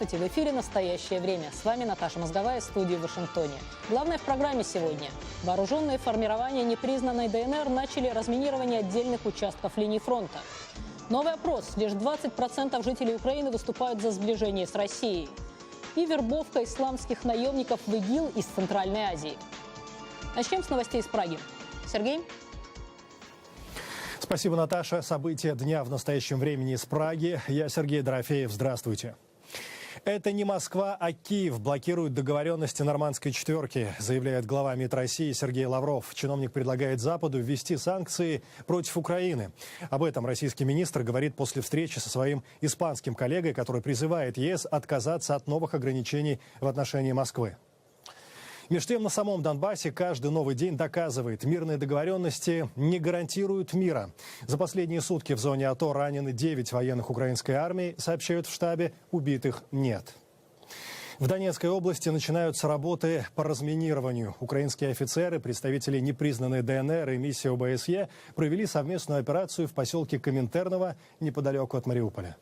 Здравствуйте, в эфире «Настоящее время». С вами Наташа Мозговая из студии в Вашингтоне. Главное в программе сегодня. Вооруженные формирования непризнанной ДНР начали разминирование отдельных участков линии фронта. Новый опрос. Лишь 20% жителей Украины выступают за сближение с Россией. И вербовка исламских наемников в ИГИЛ из Центральной Азии. Начнем с новостей из Праги. Сергей? Спасибо, Наташа. События дня в настоящем времени из Праги. Я Сергей Дорофеев. Здравствуйте. Это не Москва, а Киев блокирует договоренности нормандской четверки, заявляет глава МИД России Сергей Лавров. Чиновник предлагает Западу ввести санкции против Украины. Об этом российский министр говорит после встречи со своим испанским коллегой, который призывает ЕС отказаться от новых ограничений в отношении Москвы. Между тем, на самом Донбассе каждый новый день доказывает, мирные договоренности не гарантируют мира. За последние сутки в зоне АТО ранены 9 военных украинской армии, сообщают в штабе, убитых нет. В Донецкой области начинаются работы по разминированию. Украинские офицеры, представители непризнанной ДНР и миссии ОБСЕ провели совместную операцию в поселке Коминтерново неподалеку от Мариуполя.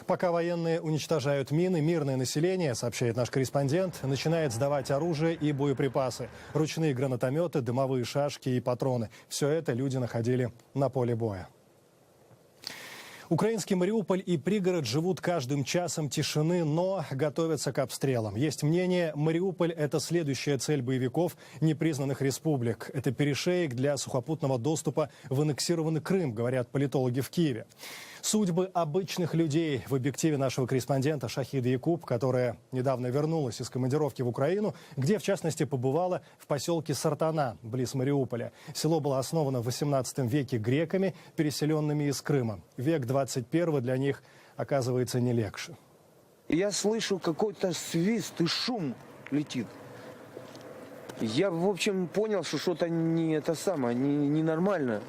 Пока военные уничтожают мины, мирное население, сообщает наш корреспондент, начинает сдавать оружие и боеприпасы. Ручные гранатометы, дымовые шашки и патроны. Все это люди находили на поле боя. Украинский Мариуполь и пригород живут каждым часом тишины, но готовятся к обстрелам. Есть мнение, Мариуполь – это следующая цель боевиков непризнанных республик. Это перешеек для сухопутного доступа в аннексированный Крым, говорят политологи в Киеве. Судьбы обычных людей в объективе нашего корреспондента Шахиды Якуб, которая недавно вернулась из командировки в Украину, где, в частности, побывала в поселке Сартана, близ Мариуполя. Село было основано в XVIII веке греками, переселенными из Крыма. Век 21 для них оказывается не легче. Я слышу какой-то свист и шум летит. Я, в общем, понял, что что-то ненормально.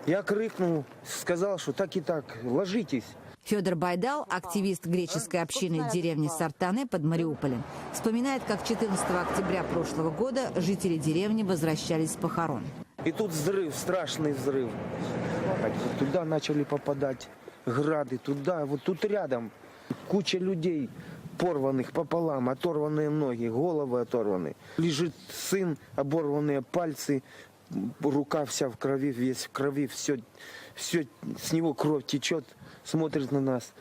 Я крикнул, сказал, что так и так, ложитесь. Федор Байдал, активист греческой общины деревни Сартаны под Мариуполем, вспоминает, как 14 октября прошлого года жители деревни возвращались с похорон. И тут взрыв, страшный взрыв. Туда начали попадать грады, туда, вот тут рядом куча людей, порванных пополам, оторванные ноги, головы оторваны. Лежит сын, оборванные пальцы. Рука вся в крови, весь в крови, все с него кровь течет, смотрит на нас,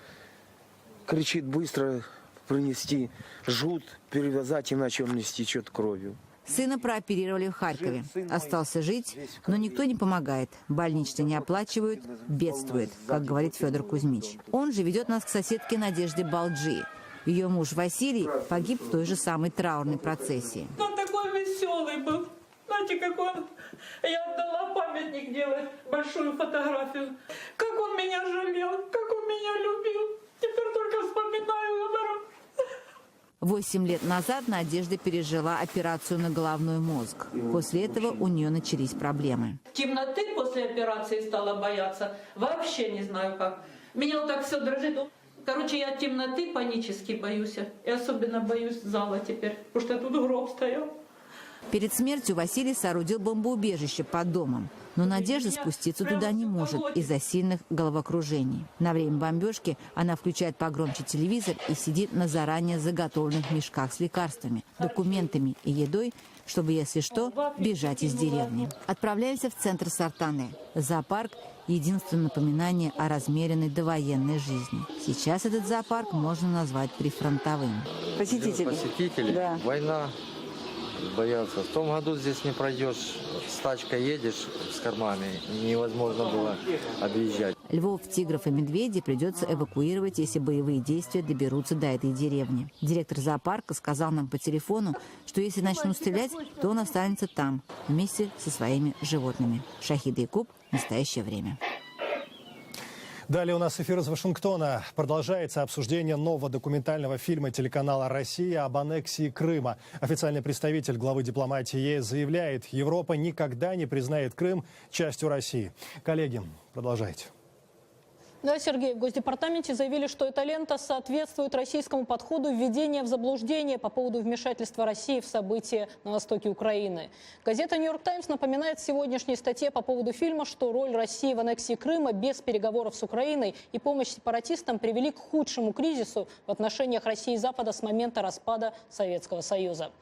кричит быстро принести жгут, перевязать, иначе он не стечет кровью. Сына прооперировали в Харькове. Остался жить, но никто не помогает. Больничные не оплачивают, бедствует, как говорит Федор Кузьмич. Он же ведет нас к соседке Надежде Балджи. Ее муж Василий погиб в той же самой траурной процессии. Он такой веселый был. Знаете, как он... Я отдала памятник делать, большую фотографию. Как он меня жалел, как он меня любил. Теперь только вспоминаю об этом. 8 лет назад Надежда пережила операцию на головной мозг. После этого у нее начались проблемы. Темноты после операции стала бояться. Вообще не знаю как. Меня вот так все дрожит. Короче, я темноты панически боюсь. И особенно боюсь зала теперь, потому что тут гроб стоял. Перед смертью Василий соорудил бомбоубежище под домом. Но Надежда спуститься туда не может из-за сильных головокружений. На время бомбежки она включает погромче телевизор и сидит на заранее заготовленных мешках с лекарствами, документами и едой, чтобы, если что, бежать из деревни. Отправляемся в центр Сартаны. Зоопарк – единственное напоминание о размеренной довоенной жизни. Сейчас этот зоопарк можно назвать прифронтовым. Посетители, да. Война. Боятся. В том году здесь не пройдешь, с тачкой едешь с кормами, невозможно было объезжать. Львов, тигров и медведей придется эвакуировать, если боевые действия доберутся до этой деревни. Директор зоопарка сказал нам по телефону, что если начнут стрелять, то он останется там, вместе со своими животными. Шахида Якуб, «Настоящее время». Далее у нас эфир из Вашингтона. Продолжается обсуждение нового документального фильма телеканала «Россия» об аннексии Крыма. Официальный представитель главы дипломатии ЕС заявляет, Европа никогда не признает Крым частью России. Коллеги, продолжайте. Да, Сергей, в Госдепартаменте заявили, что эта лента соответствует российскому подходу введения в заблуждение по поводу вмешательства России в события на востоке Украины. Газета «Нью-Йорк Таймс» напоминает в сегодняшней статье по поводу фильма, что роль России в аннексии Крыма без переговоров с Украиной и помощь сепаратистам привели к худшему кризису в отношениях России и Запада с момента распада Советского Союза.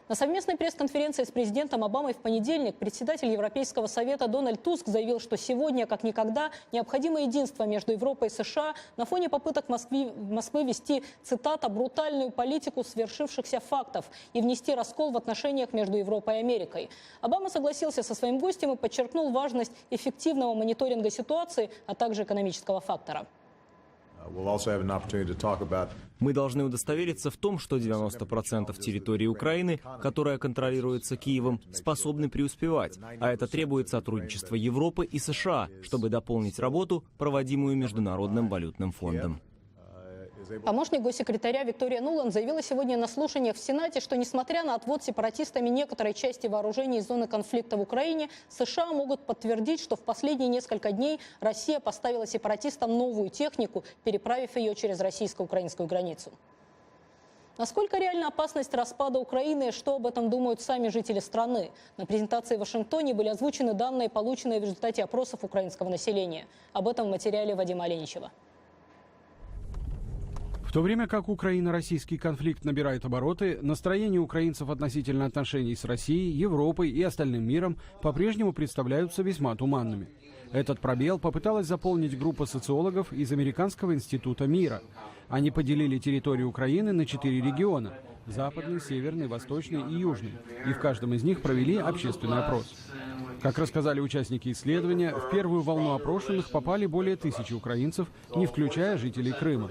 На совместной пресс-конференции с президентом Обамой в понедельник председатель Европейского совета Дональд Туск заявил, что сегодня, как никогда, необходимо единство между Европой и США на фоне попыток Москвы вести, цитата, «брутальную политику свершившихся фактов» и внести раскол в отношениях между Европой и Америкой. Обама согласился со своим гостем и подчеркнул важность эффективного мониторинга ситуации, а также экономического фактора. Мы должны удостовериться в том, что 90% территории Украины, которая контролируется Киевом, способны преуспевать. А это требует сотрудничества Европы и США, чтобы дополнить работу, проводимую Международным валютным фондом. Помощник госсекретаря Виктория Нуланд заявила сегодня на слушаниях в Сенате, что несмотря на отвод сепаратистами некоторой части вооружений из зоны конфликта в Украине, США могут подтвердить, что в последние несколько дней Россия поставила сепаратистам новую технику, переправив ее через российско-украинскую границу. Насколько реальна опасность распада Украины и что об этом думают сами жители страны? На презентации в Вашингтоне были озвучены данные, полученные в результате опросов украинского населения. Об этом в материале Вадима Оленичева. В то время как украино-российский конфликт набирает обороты, настроения украинцев относительно отношений с Россией, Европой и остальным миром по-прежнему представляются весьма туманными. Этот пробел попыталась заполнить группа социологов из Американского института мира. Они поделили территорию Украины на 4 региона – западный, северный, восточный и южный. И в каждом из них провели общественный опрос. Как рассказали участники исследования, в первую волну опрошенных попали более 1000 украинцев, не включая жителей Крыма.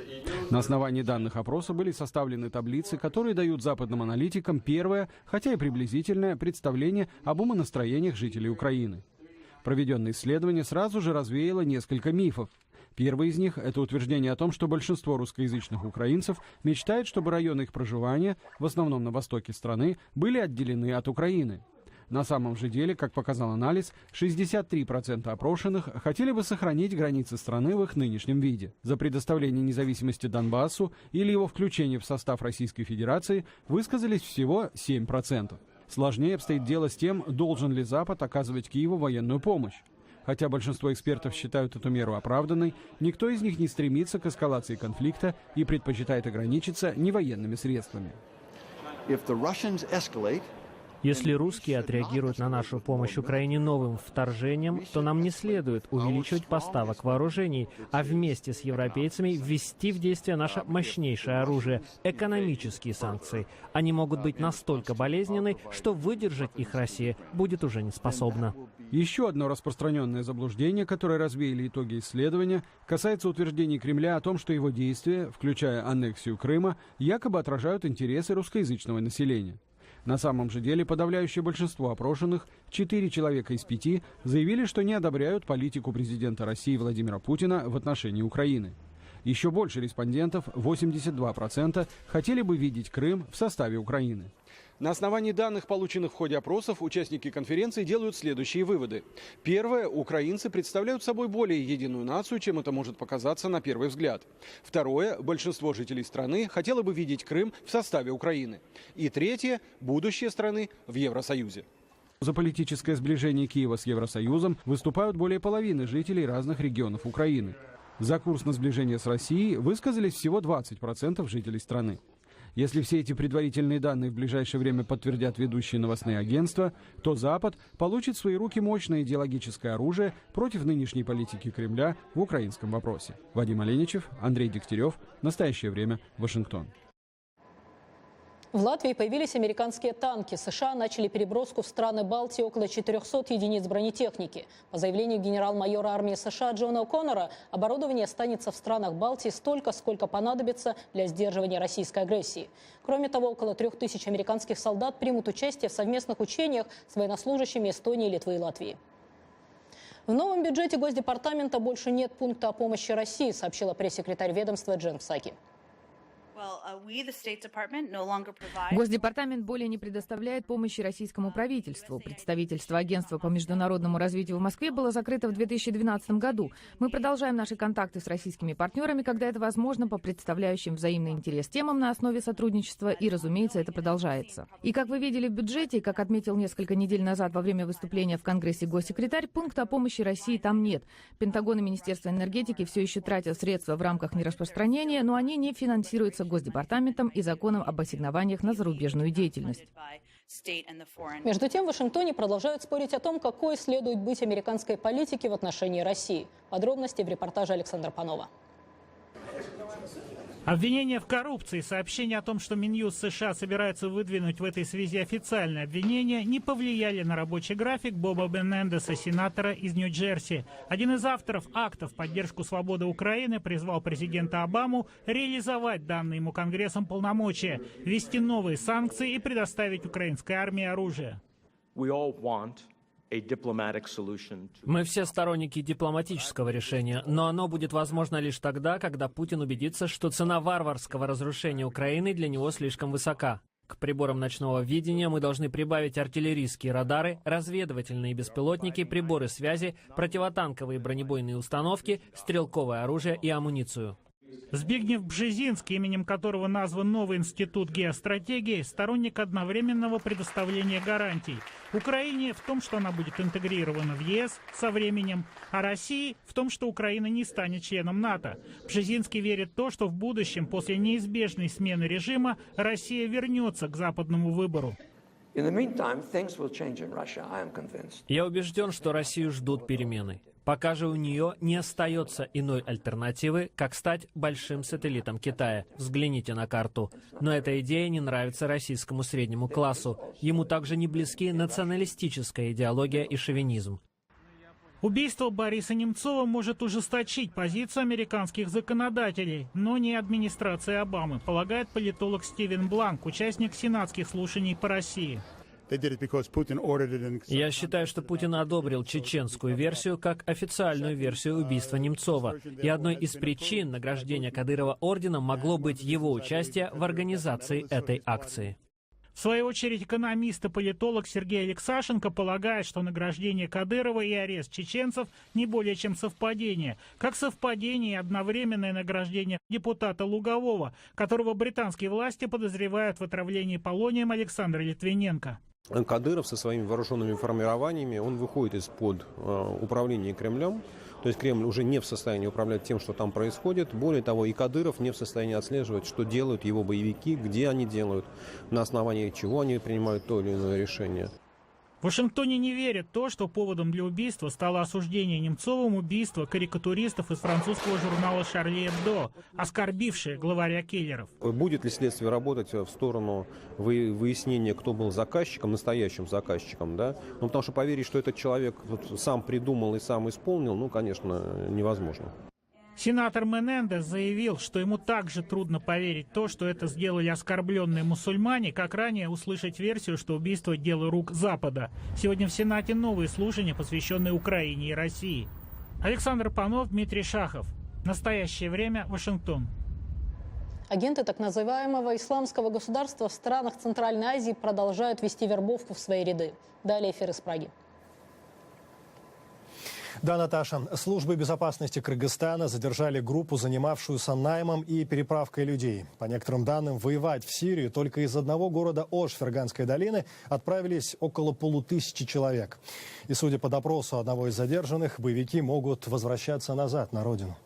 На основании данных опроса были составлены таблицы, которые дают западным аналитикам первое, хотя и приблизительное, представление об умонастроениях жителей Украины. Проведенное исследование сразу же развеяло несколько мифов. Первый из них – это утверждение о том, что большинство русскоязычных украинцев мечтает, чтобы районы их проживания, в основном на востоке страны, были отделены от Украины. На самом же деле, как показал анализ, 63% опрошенных хотели бы сохранить границы страны в их нынешнем виде. За предоставление независимости Донбассу или его включение в состав Российской Федерации высказались всего 7%. Сложнее обстоит дело с тем, должен ли Запад оказывать Киеву военную помощь. Хотя большинство экспертов считают эту меру оправданной, никто из них не стремится к эскалации конфликта и предпочитает ограничиться невоенными средствами. Если русские отреагируют на нашу помощь Украине новым вторжением, то нам не следует увеличивать поставок вооружений, а вместе с европейцами ввести в действие наше мощнейшее оружие – экономические санкции. Они могут быть настолько болезненны, что выдержать их Россия будет уже не способна. Еще одно распространенное заблуждение, которое развеяли итоги исследования, касается утверждений Кремля о том, что его действия, включая аннексию Крыма, якобы отражают интересы русскоязычного населения. На самом же деле подавляющее большинство опрошенных, 4 человека из 5, заявили, что не одобряют политику президента России Владимира Путина в отношении Украины. Еще больше респондентов, 82%, хотели бы видеть Крым в составе Украины. На основании данных, полученных в ходе опросов, участники конференции делают следующие выводы. Первое. Украинцы представляют собой более единую нацию, чем это может показаться на первый взгляд. Второе. Большинство жителей страны хотело бы видеть Крым в составе Украины. И третье. Будущее страны в Евросоюзе. За политическое сближение Киева с Евросоюзом выступают более половины жителей разных регионов Украины. За курс на сближение с Россией высказались всего 20% жителей страны. Если все эти предварительные данные в ближайшее время подтвердят ведущие новостные агентства, то Запад получит в свои руки мощное идеологическое оружие против нынешней политики Кремля в украинском вопросе. Вадим Оленичев, Андрей Дегтярев. Настоящее время. Вашингтон. В Латвии появились американские танки. США начали переброску в страны Балтии около 400 единиц бронетехники. По заявлению генерал-майора армии США Джона О'Коннора, оборудование останется в странах Балтии столько, сколько понадобится для сдерживания российской агрессии. Кроме того, около 3000 американских солдат примут участие в совместных учениях с военнослужащими Эстонии, Литвы и Латвии. В новом бюджете Госдепартамента больше нет пункта о помощи России, сообщила пресс-секретарь ведомства Джен Псаки. Госдепартамент более не предоставляет помощи российскому правительству. Представительство Агентства по международному развитию в Москве было закрыто в 2012 году. Мы продолжаем наши контакты с российскими партнерами, когда это возможно, по представляющим взаимный интерес темам на основе сотрудничества, и, разумеется, это продолжается. И как вы видели в бюджете, как отметил несколько недель назад во время выступления в Конгрессе госсекретарь, пункта о помощи России там нет. Пентагон и Министерство энергетики все еще тратят средства в рамках нераспространения, но они не финансируются Госдепартаментом и законом об ассигнованиях на зарубежную деятельность. Между тем, в Вашингтоне продолжают спорить о том, какой следует быть американской политике в отношении России. Подробности в репортаже Александра Панова. Обвинения в коррупции, сообщения о том, что Минюст США собирается выдвинуть в этой связи официальное обвинение, не повлияли на рабочий график Боба Менендеса, сенатора из Нью-Джерси. Один из авторов акта в поддержку свободы Украины призвал президента Обаму реализовать данные ему Конгрессом полномочия, ввести новые санкции и предоставить украинской армии оружие. Мы все сторонники дипломатического решения, но оно будет возможно лишь тогда, когда Путин убедится, что цена варварского разрушения Украины для него слишком высока. К приборам ночного видения мы должны прибавить артиллерийские радары, разведывательные беспилотники, приборы связи, противотанковые бронебойные установки, стрелковое оружие и амуницию. Збигнев Бжезинский, именем которого назван новый институт геостратегии, сторонник одновременного предоставления гарантий. Украине в том, что она будет интегрирована в ЕС со временем, а России в том, что Украина не станет членом НАТО. Бжезинский верит в то, что в будущем, после неизбежной смены режима, Россия вернется к западному выбору. Я убежден, что Россию ждут перемены. Пока же у нее не остается иной альтернативы, как стать большим сателлитом Китая. Взгляните на карту. Но эта идея не нравится российскому среднему классу. Ему также не близки националистическая идеология и шовинизм. Убийство Бориса Немцова может ужесточить позицию американских законодателей, но не администрации Обамы, полагает политолог Стивен Бланк, участник сенатских слушаний по России. Я считаю, что Путин одобрил чеченскую версию как официальную версию убийства Немцова. И одной из причин награждения Кадырова орденом могло быть его участие в организации этой акции. В свою очередь, экономист и политолог Сергей Алексашенко полагает, что награждение Кадырова и арест чеченцев не более чем совпадение. Как совпадение и одновременное награждение депутата Лугового, которого британские власти подозревают в отравлении полонием Александра Литвиненко. Кадыров со своими вооруженными формированиями, он выходит из-под управления Кремлем. То есть Кремль уже не в состоянии управлять тем, что там происходит. Более того, и Кадыров не в состоянии отслеживать, что делают его боевики, где они делают, на основании чего они принимают то или иное решение. В Вашингтоне не верят в то, что поводом для убийства стало осуждение Немцовым убийства карикатуристов из французского журнала «Шарли Эбдо», оскорбившие главаря киллеров. Будет ли следствие работать в сторону выяснения, кто был заказчиком, настоящим заказчиком, да? Ну, потому что поверить, что этот человек сам придумал и сам исполнил, ну, конечно, невозможно. Сенатор Менендес заявил, что ему также трудно поверить в то, что это сделали оскорбленные мусульмане, как ранее услышать версию, что убийство – дело рук Запада. Сегодня в Сенате новые слушания, посвященные Украине и России. Александр Панов, Дмитрий Шахов. Настоящее время. Вашингтон. Агенты так называемого исламского государства в странах Центральной Азии продолжают вести вербовку в свои ряды. Далее эфир из Праги. Да, Наташа. Службы безопасности Кыргызстана задержали группу, занимавшуюся наймом и переправкой людей. По некоторым данным, воевать в Сирию только из одного города Ош Ферганской долины отправились около 500 человек. И, судя по допросу одного из задержанных, боевики могут возвращаться назад на родину.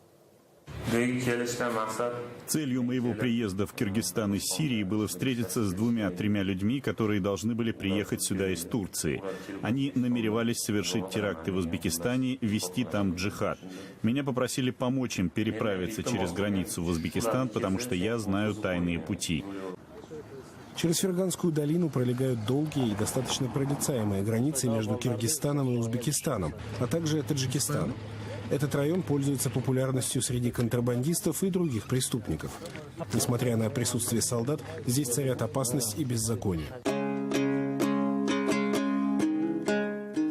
Целью моего приезда в Киргизстан из Сирии было встретиться с 2-3 людьми, которые должны были приехать сюда из Турции. Они намеревались совершить теракты в Узбекистане, вести там джихад. Меня попросили помочь им переправиться через границу в Узбекистан, потому что я знаю тайные пути. Через Ферганскую долину пролегают долгие и достаточно проницаемые границы между Киргизстаном и Узбекистаном, а также Таджикистаном. Этот район пользуется популярностью среди контрабандистов и других преступников. Несмотря на присутствие солдат, здесь царят опасность и беззаконие.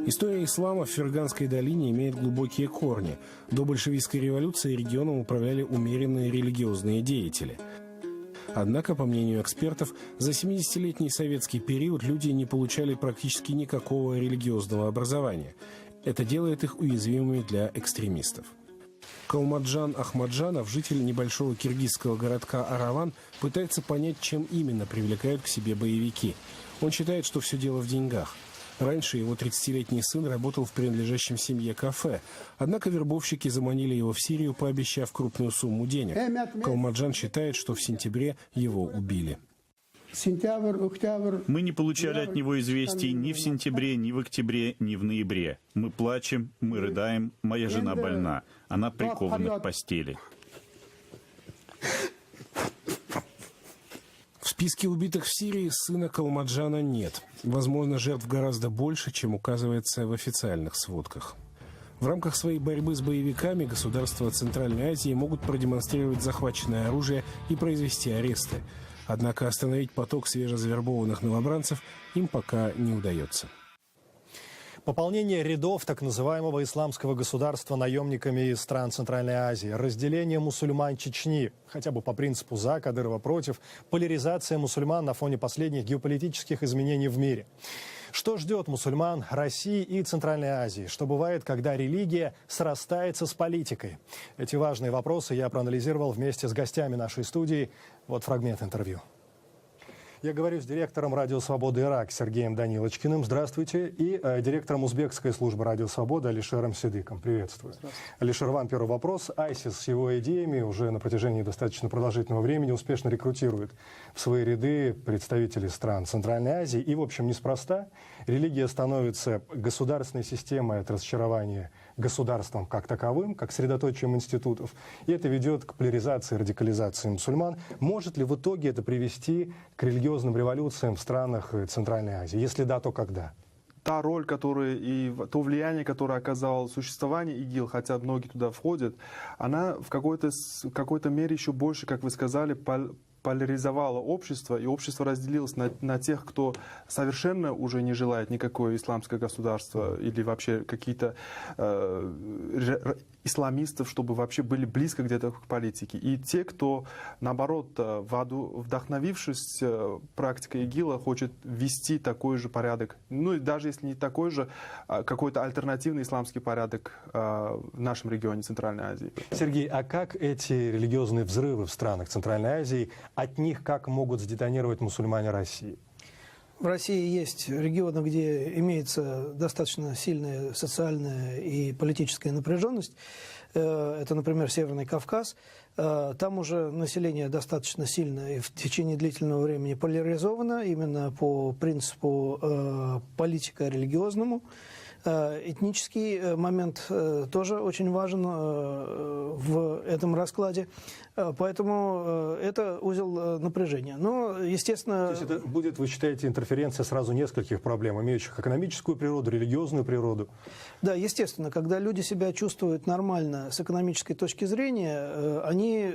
История ислама в Ферганской долине имеет глубокие корни. До большевистской революции регионом управляли умеренные религиозные деятели. Однако, по мнению экспертов, за 70-летний советский период люди не получали практически никакого религиозного образования. Это делает их уязвимыми для экстремистов. Калмаджан Ахмаджанов, житель небольшого киргизского городка Араван, пытается понять, чем именно привлекают к себе боевики. Он считает, что все дело в деньгах. Раньше его 30-летний сын работал в принадлежащем семье кафе. Однако вербовщики заманили его в Сирию, пообещав крупную сумму денег. Калмаджан считает, что в сентябре его убили. Мы не получали от него известий ни в сентябре, ни в октябре, ни в ноябре. Мы плачем, мы рыдаем, моя жена больна. Она прикована к постели. В списке убитых в Сирии сына Калмаджана нет. Возможно, жертв гораздо больше, чем указывается в официальных сводках. В рамках своей борьбы с боевиками государства Центральной Азии могут продемонстрировать захваченное оружие и произвести аресты. Однако остановить поток свежезавербованных новобранцев им пока не удается. Пополнение рядов так называемого исламского государства наемниками из стран Центральной Азии, разделение мусульман Чечни, хотя бы по принципу «за», Кадырова против, поляризация мусульман на фоне последних геополитических изменений в мире. Что ждет мусульман России и Центральной Азии? Что бывает, когда религия срастается с политикой? Эти важные вопросы я проанализировал вместе с гостями нашей студии. Вот фрагмент интервью. Я говорю с директором «Радио Свобода Ирак» Сергеем Данилочкиным. Здравствуйте. И директором узбекской службы «Радио Свобода» Алишером Сидыком. Приветствую. Алишер, вам первый вопрос. ISIS с его идеями уже на протяжении достаточно продолжительного времени успешно рекрутирует в свои ряды представителей стран Центральной Азии. И, в общем, неспроста. Религия становится государственной системой от разочарования государством как таковым, как средоточием институтов. И это ведет к поляризации и радикализации мусульман. Может ли в итоге это привести к религиозным революциям в странах Центральной Азии? Если да, то когда? Та роль, которая и то влияние, которое оказало существование ИГИЛ, хотя многие туда входят, она в какой-то мере еще больше, как вы сказали, поляризовало общество, и общество разделилось на тех, кто совершенно уже не желает никакое исламское государство или вообще какие-то исламистов, чтобы вообще были близко где-то к политике. И те, кто, наоборот, вдохновившись практикой ИГИЛа, хочет ввести такой же порядок, ну и даже если не такой же, какой-то альтернативный исламский порядок в нашем регионе Центральной Азии. Сергей, а как эти религиозные взрывы в странах Центральной Азии, от них как могут сдетонировать мусульмане России? В России есть регионы, где имеется достаточно сильная социальная и политическая напряженность. Это, например, Северный Кавказ. Там уже население достаточно сильно и в течение длительного времени поляризовано именно по принципу политико-религиозному. Этнический момент тоже очень важен в этом раскладе, поэтому это узел напряжения. Но, естественно... То есть это будет, вы считаете, интерференция сразу нескольких проблем, имеющих экономическую природу, религиозную природу? Да, естественно, когда люди себя чувствуют нормально с экономической точки зрения, они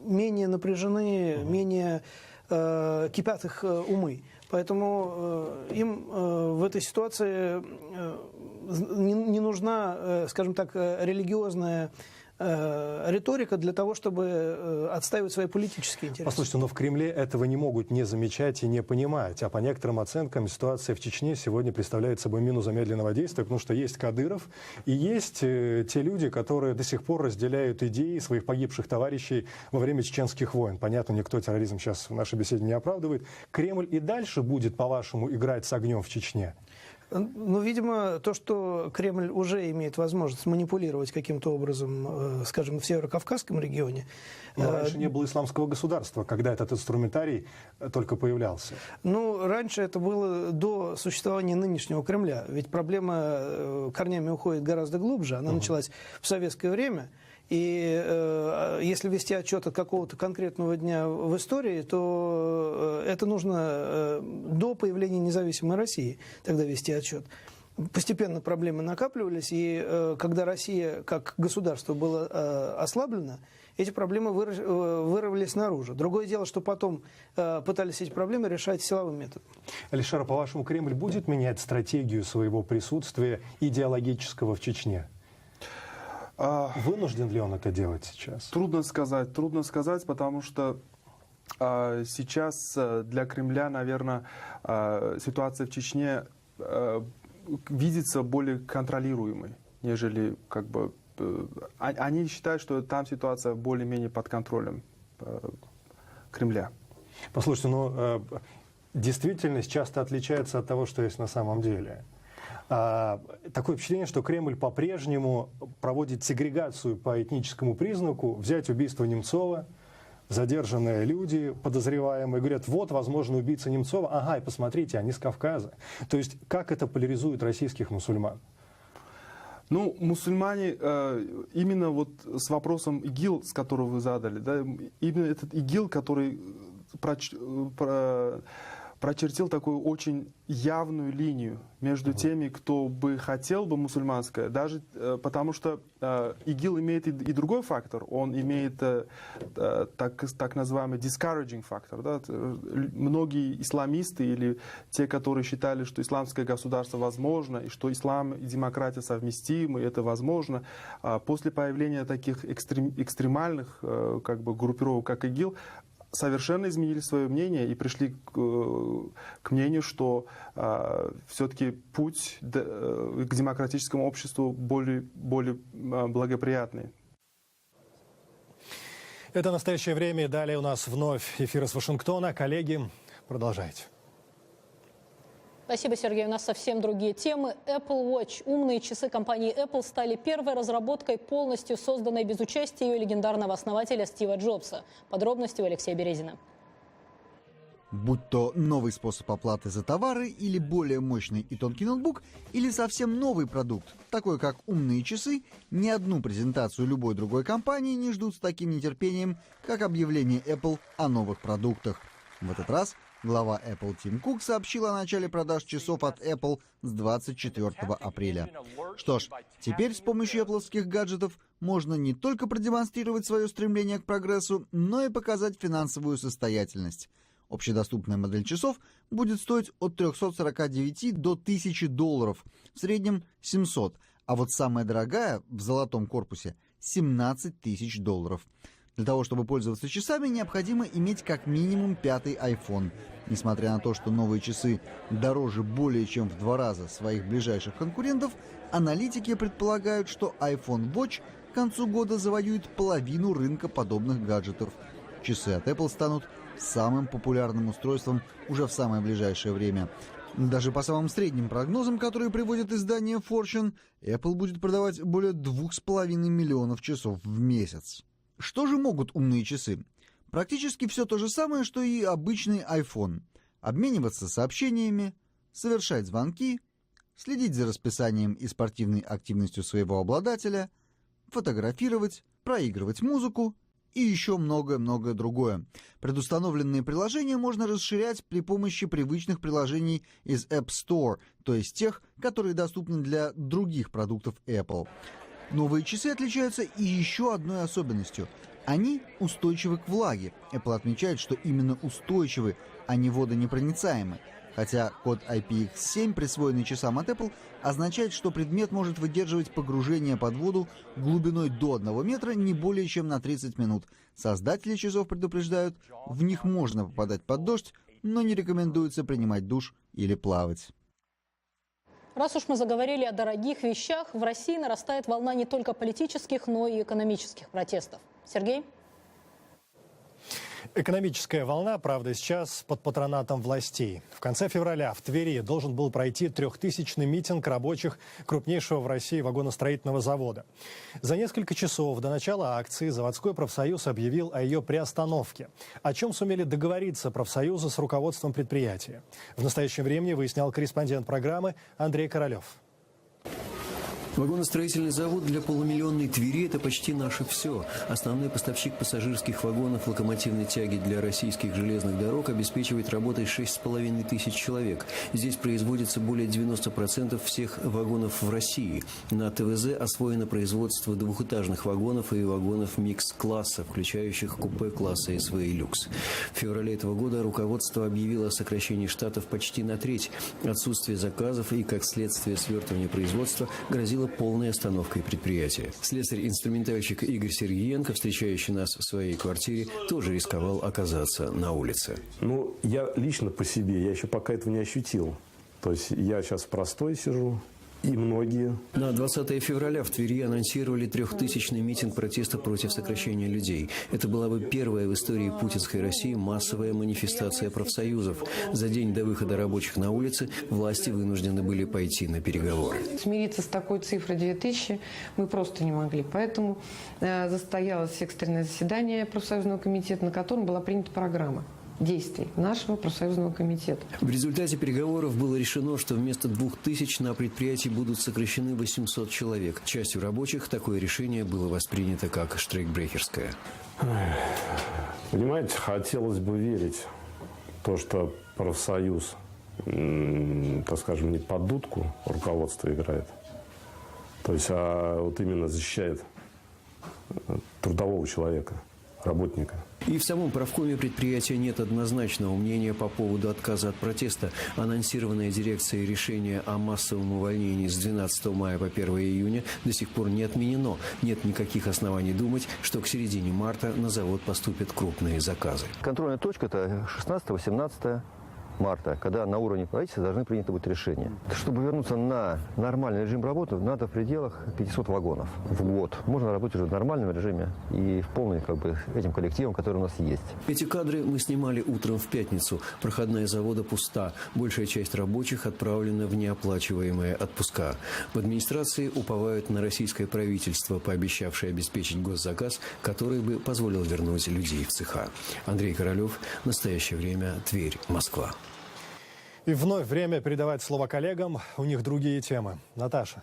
менее напряжены, менее кипят их умы. Поэтому им в этой ситуации не нужна, скажем так, религиозная риторика для того, чтобы отстаивать свои политические интересы. Послушайте, но в Кремле этого не могут не замечать и не понимать. А по некоторым оценкам ситуация в Чечне сегодня представляет собой мину замедленного действия, потому что есть Кадыров и есть те люди, которые до сих пор разделяют идеи своих погибших товарищей во время чеченских войн. Понятно, никто терроризм сейчас в нашей беседе не оправдывает. Кремль и дальше будет, по-вашему, играть с огнем в Чечне? Ну, видимо, то, что Кремль уже имеет возможность манипулировать каким-то образом, скажем, в Северо-Кавказском регионе. Но раньше не было исламского государства, когда этот инструментарий только появлялся. Ну, раньше это было до существования нынешнего Кремля. Ведь проблема корнями уходит гораздо глубже. Она началась в советское время. И если вести отчет от какого-то конкретного дня в истории, то это нужно до появления независимой России тогда вести отчет. Постепенно проблемы накапливались, и когда Россия как государство было ослаблено, эти проблемы вырвались наружу. Другое дело, что потом пытались эти проблемы решать силовым методом. Алишер, по-вашему, Кремль будет менять стратегию своего присутствия идеологического в Чечне? Вынужден ли он это делать сейчас? Трудно сказать, потому что Сейчас для Кремля, наверное, ситуация в Чечне видится более контролируемой, нежели как бы... Они считают, что там ситуация более-менее под контролем Кремля. Послушайте, ну, действительность часто отличается от того, что есть на самом деле. Такое впечатление, что Кремль по-прежнему проводит сегрегацию по этническому признаку. Взять убийство Немцова, задержанные люди, подозреваемые, говорят, вот, возможно, убийца Немцова, ага, и посмотрите, они с Кавказа. То есть, как это поляризует российских мусульман? Ну, мусульмане, именно вот с вопросом ИГИЛ, с которого вы задали, да, именно этот ИГИЛ, который прочертил такую очень явную линию между теми, кто бы хотел бы мусульманское, даже потому что ИГИЛ имеет и другой фактор, он имеет так называемый discouraging фактор. Да? Многие исламисты или те, которые считали, что исламское государство возможно, и что ислам и демократия совместимы, это возможно, после появления таких экстремальных как бы, группировок, как ИГИЛ, совершенно изменили свое мнение и пришли к мнению, что все-таки путь к демократическому обществу более благоприятный. Это «Настоящее время». Далее у нас вновь эфир из Вашингтона. Коллеги, продолжайте. Спасибо, Сергей. У нас совсем другие темы. Apple Watch. Умные часы компании Apple стали первой разработкой, полностью созданной без участия ее легендарного основателя Стива Джобса. Подробности у Алексея Березина. Будь то новый способ оплаты за товары, или более мощный и тонкий ноутбук, или совсем новый продукт, такой как умные часы, ни одну презентацию любой другой компании не ждут с таким нетерпением, как объявление Apple о новых продуктах. В этот раз глава Apple Тим Кук сообщил о начале продаж часов от Apple с 24 апреля. Что ж, теперь с помощью Apple'овских гаджетов можно не только продемонстрировать свое стремление к прогрессу, но и показать финансовую состоятельность. Общедоступная модель часов будет стоить от $349 до $1000, в среднем 700, а вот самая дорогая в золотом корпусе $17 000. Для того, чтобы пользоваться часами, необходимо иметь как минимум 5-й iPhone. Несмотря на то, что новые часы дороже более чем в 2 раза своих ближайших конкурентов, аналитики предполагают, что iPhone Watch к концу года завоюет половину рынка подобных гаджетов. Часы от Apple станут самым популярным устройством уже в самое ближайшее время. Даже по самым средним прогнозам, которые приводит издание Fortune, Apple будет продавать более 2,5 миллионов часов в месяц. Что же могут умные часы? Практически все то же самое, что и обычный iPhone. Обмениваться сообщениями, совершать звонки, следить за расписанием и спортивной активностью своего обладателя, фотографировать, проигрывать музыку и еще многое-многое другое. Предустановленные приложения можно расширять при помощи привычных приложений из App Store, то есть тех, которые доступны для других продуктов Apple. Новые часы отличаются и еще одной особенностью. Они устойчивы к влаге. Apple отмечает, что именно устойчивы, а не водонепроницаемы. Хотя код IPX7, присвоенный часам от Apple, означает, что предмет может выдерживать погружение под воду глубиной до 1 метра не более чем на 30 минут. Создатели часов предупреждают, в них можно попадать под дождь, но не рекомендуется принимать душ или плавать. Раз уж мы заговорили о дорогих вещах, в России нарастает волна не только политических, но и экономических протестов. Сергей? Экономическая волна, правда, сейчас под патронатом властей. В конце февраля в Твери должен был пройти 3000-ный митинг рабочих крупнейшего в России вагоностроительного завода. За несколько часов до начала акции заводской профсоюз объявил о ее приостановке. О чем сумели договориться профсоюзы с руководством предприятия? В настоящем времени выяснял корреспондент программы Андрей Королев. Вагоностроительный завод для полумиллионной Твери – это почти наше все. Основной поставщик пассажирских вагонов локомотивной тяги для российских железных дорог обеспечивает работой 6500 человек. Здесь производится более 90% всех вагонов в России. На ТВЗ освоено производство двухэтажных вагонов и вагонов микс-класса, включающих купе класса СВ и люкс. В феврале этого года руководство объявило о сокращении штатов почти на треть. Отсутствие заказов и, как следствие, свертывания производства грозило было полной остановкой предприятия. Слесарь-инструментальщик Игорь Сергеенко, встречающий нас в своей квартире, тоже рисковал оказаться на улице. Ну, я лично по себе, я еще пока этого не ощутил. То есть я сейчас в простой сижу. И многие. На 20 февраля в Твери анонсировали 3000-й митинг протеста против сокращения людей. Это была бы первая в истории путинской России массовая манифестация профсоюзов. За день до выхода рабочих на улицы власти вынуждены были пойти на переговоры. Смириться с такой цифрой 2000 мы просто не могли. Поэтому состоялось экстренное заседание профсоюзного комитета, на котором была принята программа действий нашего профсоюзного комитета. В результате переговоров было решено, что вместо 2000 на предприятии будут сокращены 800 человек. Частью рабочих такое решение было воспринято как штрейкбрехерское. Понимаете, хотелось бы верить в то, что профсоюз, так скажем, не под дудку руководство играет, то есть, а вот именно защищает трудового человека, работника. И в самом правкоме предприятия нет однозначного мнения по поводу отказа от протеста. Анонсированное дирекцией решение о массовом увольнении с 12 мая по 1 июня до сих пор не отменено. Нет никаких оснований думать, что к середине марта на завод поступят крупные заказы. Контрольная точка – это 16-18 марта, когда на уровне правительства должны приняты быть решения. Чтобы вернуться на нормальный режим работы, надо в пределах 500 вагонов в год. Можно работать уже в нормальном режиме и в полной этим коллективом, который у нас есть. Эти кадры мы снимали утром в пятницу. Проходная завода пуста. Большая часть рабочих отправлена в неоплачиваемые отпуска. В администрации уповают на российское правительство, пообещавшее обеспечить госзаказ, который бы позволил вернуть людей в цеха. Андрей Королев. Настоящее время. Тверь. Москва. И вновь время передавать слово коллегам. У них другие темы. Наташа.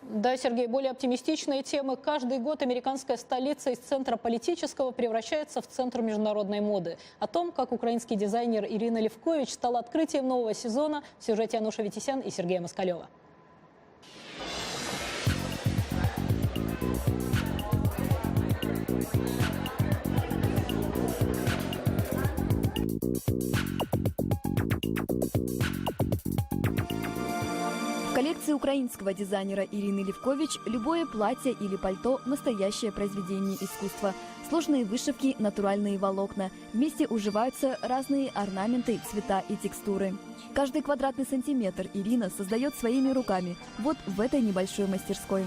Да, Сергей, более оптимистичные темы. Каждый год американская столица из центра политического превращается в центр международной моды. О том, как украинский дизайнер Ирина Левкович стала открытием нового сезона, в сюжете Ануша Витисян и Сергея Москалева. В коллекции украинского дизайнера Ирины Левкович любое платье или пальто – настоящее произведение искусства. Сложные вышивки, натуральные волокна. Вместе уживаются разные орнаменты, цвета и текстуры. Каждый квадратный сантиметр Ирина создает своими руками. Вот в этой небольшой мастерской.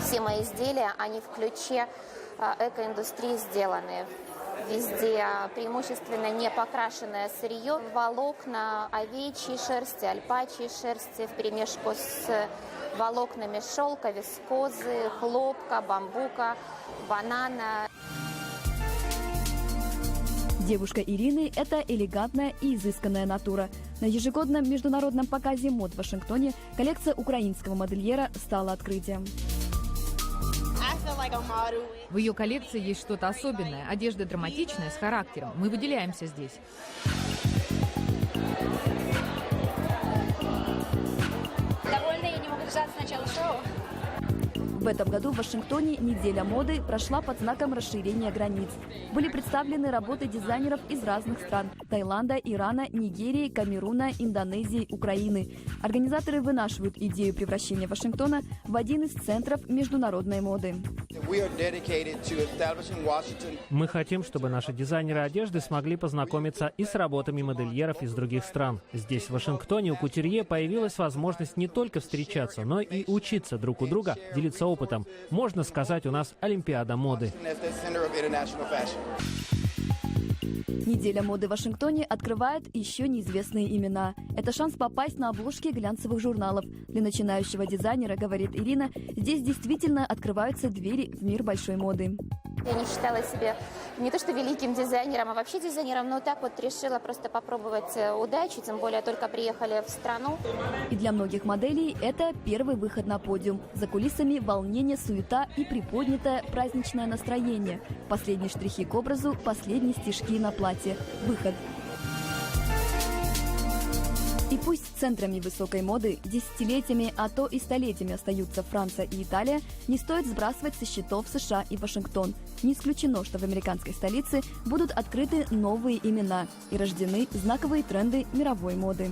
Все мои изделия, они в ключе экоиндустрии сделаны. Везде преимущественно не покрашенное сырье, волокна овечьей шерсти, альпачьей шерсти вперемешку с волокнами шелка, вискозы, хлопка, бамбука, банана. Девушка Ирины – это элегантная и изысканная натура. На ежегодном международном показе мод в Вашингтоне коллекция украинского модельера стала открытием. В ее коллекции есть что-то особенное. Одежда драматичная, с характером. Мы выделяемся здесь. Довольно, я не могу дождаться начала шоу. В этом году в Вашингтоне неделя моды прошла под знаком расширения границ. Были представлены работы дизайнеров из разных стран – Таиланда, Ирана, Нигерии, Камеруна, Индонезии, Украины. Организаторы вынашивают идею превращения Вашингтона в один из центров международной моды. Мы хотим, чтобы наши дизайнеры одежды смогли познакомиться и с работами модельеров из других стран. Здесь, в Вашингтоне, у кутюрье появилась возможность не только встречаться, но и учиться друг у друга, делиться опытом. Можно сказать, у нас Олимпиада моды. Неделя моды в Вашингтоне открывает еще неизвестные имена. Это шанс попасть на обложки глянцевых журналов. Для начинающего дизайнера, говорит Ирина, здесь действительно открываются двери в мир большой моды. Я не считала себя не то что великим дизайнером, а вообще дизайнером, но так вот решила просто попробовать удачу, тем более только приехали в страну. И для многих моделей это первый выход на подиум. За кулисами волнение, суета и приподнятое праздничное настроение. Последние штрихи к образу, последние стежки на платье. Выход. И пусть центрами высокой моды десятилетиями, а то и столетиями остаются Франция и Италия, не стоит сбрасывать со счетов США и Вашингтон. Не исключено, что в американской столице будут открыты новые имена и рождены знаковые тренды мировой моды.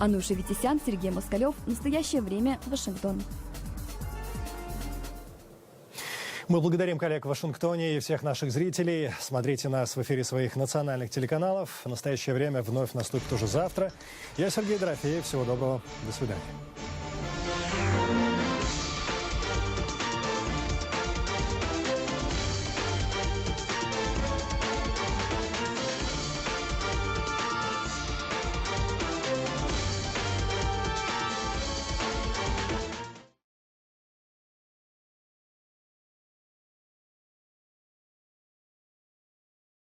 Ануша Витисян, Сергей Москалев. Настоящее время. Вашингтон. Мы благодарим коллег в Вашингтоне и всех наших зрителей. Смотрите нас в эфире своих национальных телеканалов. Настоящее время вновь наступит уже завтра. Я Сергей Дорофеев. Всего доброго. До свидания.